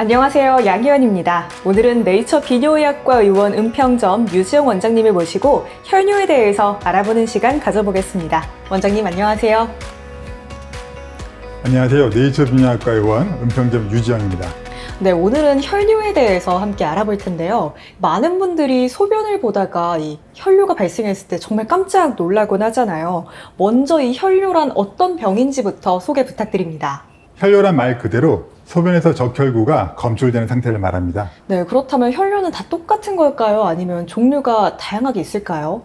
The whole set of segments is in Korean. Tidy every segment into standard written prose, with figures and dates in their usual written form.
안녕하세요. 양희원입니다. 오늘은 네이처 비뇨의학과 의원 은평점 유지영 원장님을 모시고 혈뇨에 대해서 알아보는 시간 가져보겠습니다. 원장님 안녕하세요. 안녕하세요. 네이처 비뇨의학과 의원 은평점 유지영입니다. 네, 오늘은 혈뇨에 대해서 함께 알아볼 텐데요. 많은 분들이 소변을 보다가 이 혈뇨가 발생했을 때 정말 깜짝 놀라곤 하잖아요. 먼저 이 혈뇨란 어떤 병인지부터 소개 부탁드립니다. 혈뇨란 말 그대로 소변에서 적혈구가 검출되는 상태를 말합니다. 네, 그렇다면 혈뇨는 다 똑같은 걸까요? 아니면 종류가 다양하게 있을까요?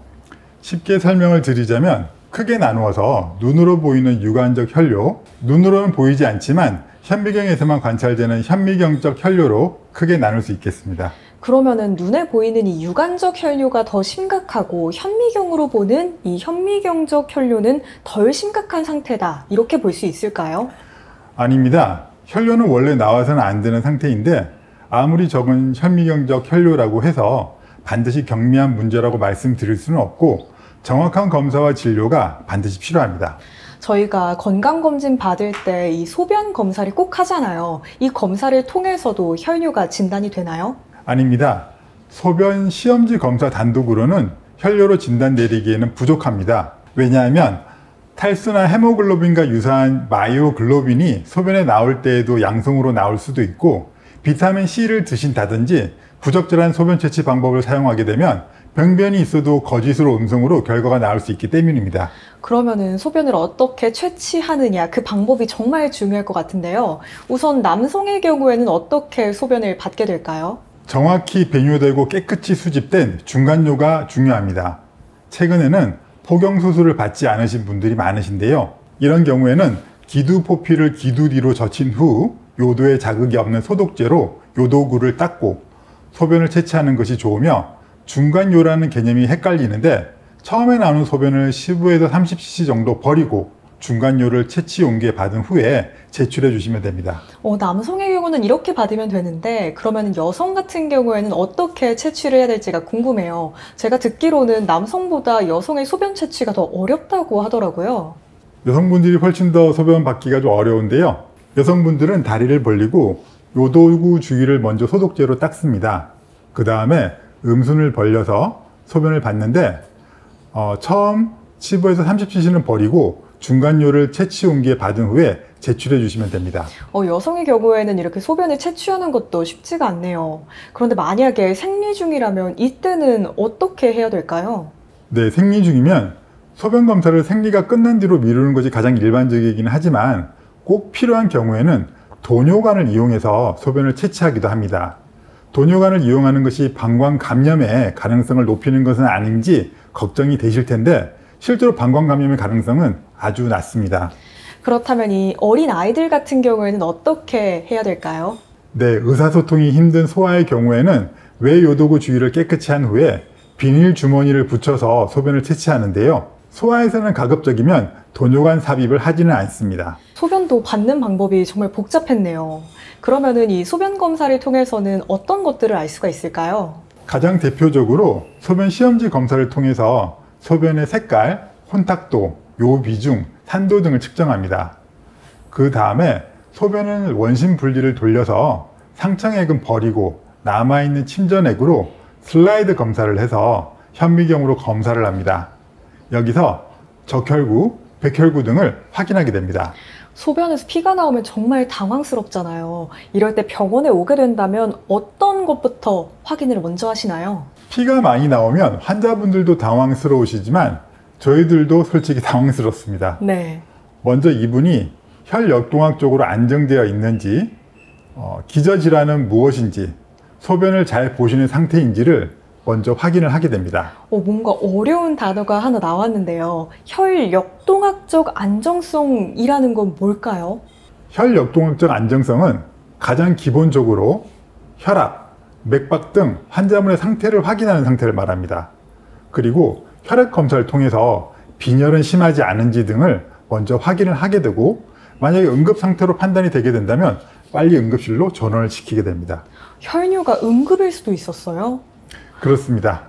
쉽게 설명을 드리자면 크게 나누어서 눈으로 보이는 유관적 혈뇨, 눈으로는 보이지 않지만 현미경에서만 관찰되는 현미경적 혈뇨로 크게 나눌 수 있겠습니다. 그러면은 눈에 보이는 이 유관적 혈뇨가 더 심각하고 현미경으로 보는 이 현미경적 혈뇨는 덜 심각한 상태다, 이렇게 볼 수 있을까요? 아닙니다. 혈뇨는 원래 나와서는 안 되는 상태인데 아무리 적은 현미경적 혈뇨라고 해서 반드시 경미한 문제라고 말씀드릴 수는 없고 정확한 검사와 진료가 반드시 필요합니다. 저희가 건강검진 받을 때 이 소변 검사를 꼭 하잖아요. 이 검사를 통해서도 혈뇨가 진단이 되나요? 아닙니다. 소변 시험지 검사 단독으로는 혈뇨로 진단 내리기에는 부족합니다. 왜냐하면 탈수나 헤모글로빈과 유사한 마이오글로빈이 소변에 나올 때에도 양성으로 나올 수도 있고 비타민 C를 드신다든지 부적절한 소변 채취 방법을 사용하게 되면 병변이 있어도 거짓으로 음성으로 결과가 나올 수 있기 때문입니다. 그러면은 소변을 어떻게 채취하느냐, 그 방법이 정말 중요할 것 같은데요. 우선 남성의 경우에는 어떻게 소변을 받게 될까요? 정확히 배뇨되고 깨끗이 수집된 중간뇨가 중요합니다. 최근에는 포경수술을 받지 않으신 분들이 많으신데요. 이런 경우에는 기두포피를 기두 뒤로 젖힌 후 요도에 자극이 없는 소독제로 요도구를 닦고 소변을 채취하는 것이 좋으며, 중간요라는 개념이 헷갈리는데 처음에 나오는 소변을 15에서 30cc 정도 버리고 중간요를 채취 용기에 받은 후에 제출해 주시면 됩니다. 남성의 경우는 이렇게 받으면 되는데 그러면 여성 같은 경우에는 어떻게 채취를 해야 될지가 궁금해요. 제가 듣기로는 남성보다 여성의 소변 채취가 더 어렵다고 하더라고요. 여성분들이 훨씬 더 소변 받기가 좀 어려운데요. 여성분들은 다리를 벌리고 요도구 주위를 먼저 소독제로 닦습니다. 그 다음에 음순을 벌려서 소변을 받는데 처음 15에서 30cc는 버리고 중간요를 채취 용기에 받은 후에 제출해 주시면 됩니다. 여성의 경우에는 이렇게 소변을 채취하는 것도 쉽지가 않네요. 그런데 만약에 생리 중이라면 이때는 어떻게 해야 될까요? 네, 생리 중이면 소변 검사를 생리가 끝난 뒤로 미루는 것이 가장 일반적이긴 하지만 꼭 필요한 경우에는 도뇨관을 이용해서 소변을 채취하기도 합니다. 도뇨관을 이용하는 것이 방광 감염의 가능성을 높이는 것은 아닌지 걱정이 되실 텐데 실제로 방광 감염의 가능성은 아주 낮습니다. 그렇다면 이 어린 아이들 같은 경우에는 어떻게 해야 될까요? 네, 의사소통이 힘든 소아의 경우에는 외요도구 주위를 깨끗이 한 후에 비닐 주머니를 붙여서 소변을 채취하는데요. 소아에서는 가급적이면 도뇨관 삽입을 하지는 않습니다. 소변도 받는 방법이 정말 복잡했네요. 그러면은 이 소변 검사를 통해서는 어떤 것들을 알 수가 있을까요? 가장 대표적으로 소변 시험지 검사를 통해서 소변의 색깔, 혼탁도, 요 비중, 산도 등을 측정합니다. 그 다음에 소변은 원심 분리를 돌려서 상처액은 버리고 남아있는 침전액으로 슬라이드 검사를 해서 현미경으로 검사를 합니다. 여기서 적혈구, 백혈구 등을 확인하게 됩니다. 소변에서 피가 나오면 정말 당황스럽잖아요. 이럴 때 병원에 오게 된다면 어떤 것부터 확인을 먼저 하시나요? 피가 많이 나오면 환자분들도 당황스러우시지만 저희들도 솔직히 당황스럽습니다. 네. 먼저 이분이 혈역동학 쪽으로 안정되어 있는지, 기저질환은 무엇인지, 소변을 잘 보시는 상태인지를 먼저 확인을 하게 됩니다. 뭔가 어려운 단어가 하나 나왔는데요. 혈역동학적 안정성이라는 건 뭘까요? 혈역동학적 안정성은 가장 기본적으로 혈압, 맥박 등 환자분의 상태를 확인하는 상태를 말합니다. 그리고 혈액 검사를 통해서 빈혈은 심하지 않은지 등을 먼저 확인을 하게 되고, 만약에 응급 상태로 판단이 되게 된다면 빨리 응급실로 전원을 시키게 됩니다. 혈뇨가 응급일 수도 있었어요? 그렇습니다.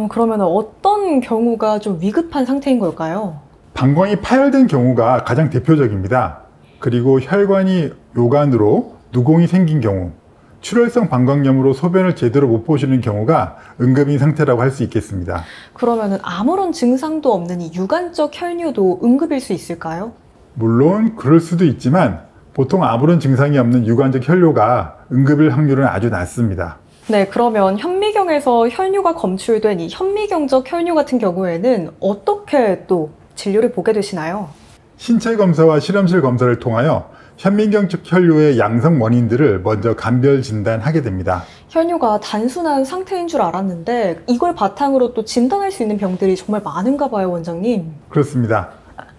그러면 어떤 경우가 좀 위급한 상태인 걸까요? 방광이 파열된 경우가 가장 대표적입니다. 그리고 혈관이 요관으로 누공이 생긴 경우, 출혈성 방광염으로 소변을 제대로 못 보시는 경우가 응급인 상태라고 할 수 있겠습니다. 그러면은 아무런 증상도 없는 이 유관적 혈뇨도 응급일 수 있을까요? 물론 그럴 수도 있지만 보통 아무런 증상이 없는 유관적 혈뇨가 응급일 확률은 아주 낮습니다. 네, 그러면 현미경에서 혈뇨가 검출된 이 현미경적 혈뇨 같은 경우에는 어떻게 또 진료를 보게 되시나요? 신체 검사와 실험실 검사를 통하여 현미경적 혈뇨의 양성 원인들을 먼저 감별 진단하게 됩니다. 혈뇨가 단순한 상태인 줄 알았는데 이걸 바탕으로 또 진단할 수 있는 병들이 정말 많은가 봐요, 원장님. 그렇습니다.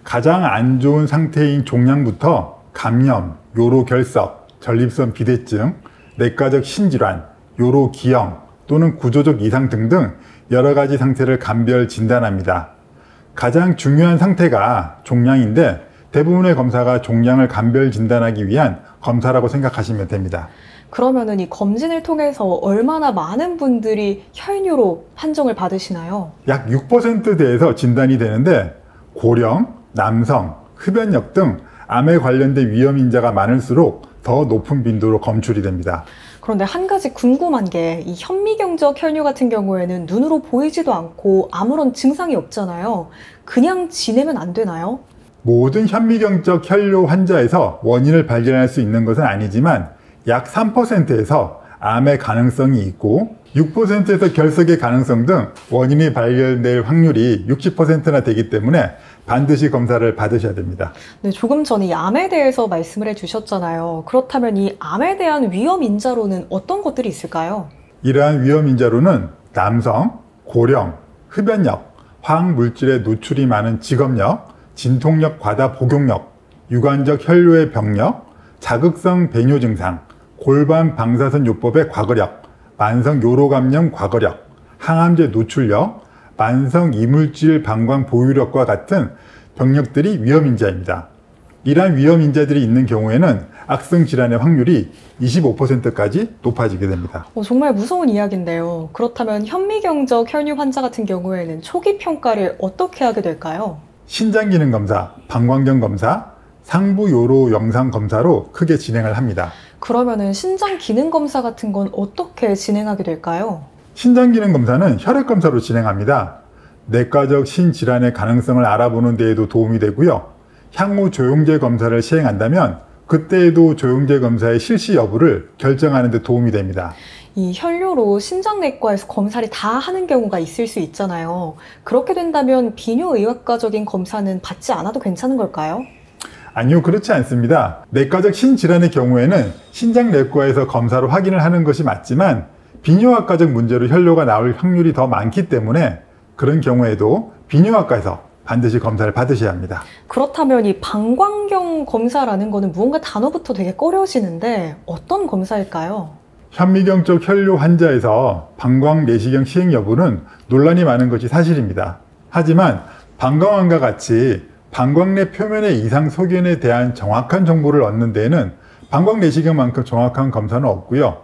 가장 안 좋은 상태인 종양부터 감염, 요로결석, 전립선 비대증, 내과적 신질환, 요로기형 또는 구조적 이상 등등 여러 가지 상태를 감별 진단합니다. 가장 중요한 상태가 종양인데 대부분의 검사가 종양을 감별 진단하기 위한 검사라고 생각하시면 됩니다. 그러면은 이 검진을 통해서 얼마나 많은 분들이 혈뇨로 판정을 받으시나요? 약 6%대에서 진단이 되는데 고령, 남성, 흡연력 등 암에 관련된 위험 인자가 많을수록 더 높은 빈도로 검출이 됩니다. 그런데 한 가지 궁금한 게 이 현미경적 혈뇨 같은 경우에는 눈으로 보이지도 않고 아무런 증상이 없잖아요. 그냥 지내면 안 되나요? 모든 현미경적 혈뇨 환자에서 원인을 발견할 수 있는 것은 아니지만 약 3%에서 암의 가능성이 있고 6%에서 결석의 가능성 등 원인이 발견될 확률이 60%나 되기 때문에 반드시 검사를 받으셔야 됩니다. 네, 조금 전에 이 암에 대해서 말씀을 해주셨잖아요. 그렇다면 이 암에 대한 위험 인자로는 어떤 것들이 있을까요? 이러한 위험 인자로는 남성, 고령, 흡연력, 화학 물질에 노출이 많은 직업력, 진통력 과다 복용력, 유관적 혈뇨의 병력, 자극성 배뇨 증상, 골반 방사선 요법의 과거력, 만성 요로감염 과거력, 항암제 노출력, 만성 이물질 방광 보유력과 같은 병력들이 위험인자입니다. 이러한 위험인자들이 있는 경우에는 악성 질환의 확률이 25%까지 높아지게 됩니다. 정말 무서운 이야기인데요. 그렇다면 현미경적 혈뇨 환자 같은 경우에는 초기 평가를 어떻게 하게 될까요? 신장기능 검사, 방광경 검사, 상부 요로 영상 검사로 크게 진행을 합니다. 그러면은 신장 기능 검사 같은 건 어떻게 진행하게 될까요? 신장기능 검사는 혈액 검사로 진행합니다. 내과적 신질환의 가능성을 알아보는 데에도 도움이 되고요. 향후 조영제 검사를 시행한다면 그때에도 조영제 검사의 실시 여부를 결정하는 데 도움이 됩니다. 이 혈뇨로 신장내과에서 검사를 다 하는 경우가 있을 수 있잖아요. 그렇게 된다면 비뇨의학과적인 검사는 받지 않아도 괜찮은 걸까요? 아니요, 그렇지 않습니다. 내과적 신질환의 경우에는 신장내과에서 검사로 확인을 하는 것이 맞지만 비뇨학과적 문제로 혈뇨가 나올 확률이 더 많기 때문에 그런 경우에도 비뇨학과에서 반드시 검사를 받으셔야 합니다. 그렇다면 이 방광경 검사라는 거는 무언가 단어부터 되게 꺼려지는데 어떤 검사일까요? 현미경적 혈뇨 환자에서 방광 내시경 시행 여부는 논란이 많은 것이 사실입니다. 하지만 방광암과 같이 방광 내 표면의 이상 소견에 대한 정확한 정보를 얻는 데에는 방광 내시경만큼 정확한 검사는 없고요.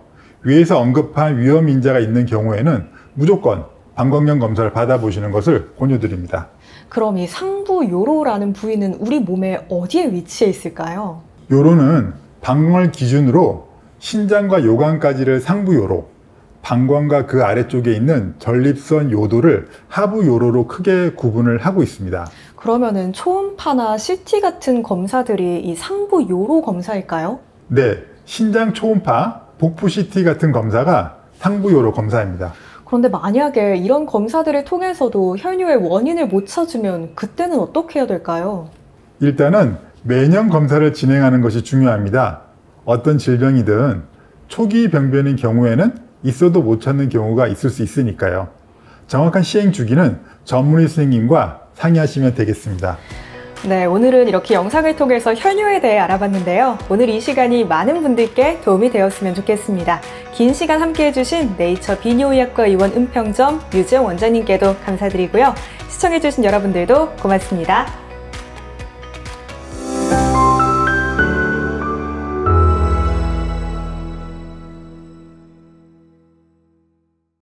위에서 언급한 위험 인자가 있는 경우에는 무조건 방광경 검사를 받아보시는 것을 권유드립니다. 그럼 이 상부 요로라는 부위는 우리 몸에 어디에 위치해 있을까요? 요로는 방광을 기준으로 신장과 요관까지를 상부 요로, 방광과 그 아래쪽에 있는 전립선 요도를 하부 요로로 크게 구분을 하고 있습니다. 그러면은 초음파나 CT 같은 검사들이 이 상부 요로 검사일까요? 네, 신장 초음파, 복부 CT 같은 검사가 상부 요로 검사입니다. 그런데 만약에 이런 검사들을 통해서도 혈뇨의 원인을 못 찾으면 그때는 어떻게 해야 될까요? 일단은 매년 검사를 진행하는 것이 중요합니다. 어떤 질병이든 초기 병변인 경우에는 있어도 못 찾는 경우가 있을 수 있으니까요. 정확한 시행 주기는 전문의 선생님과 상의하시면 되겠습니다. 네, 오늘은 이렇게 영상을 통해서 혈뇨에 대해 알아봤는데요. 오늘 이 시간이 많은 분들께 도움이 되었으면 좋겠습니다. 긴 시간 함께 해주신 네이처 비뇨의학과 의원 은평점 류지영 원장님께도 감사드리고요. 시청해주신 여러분들도 고맙습니다.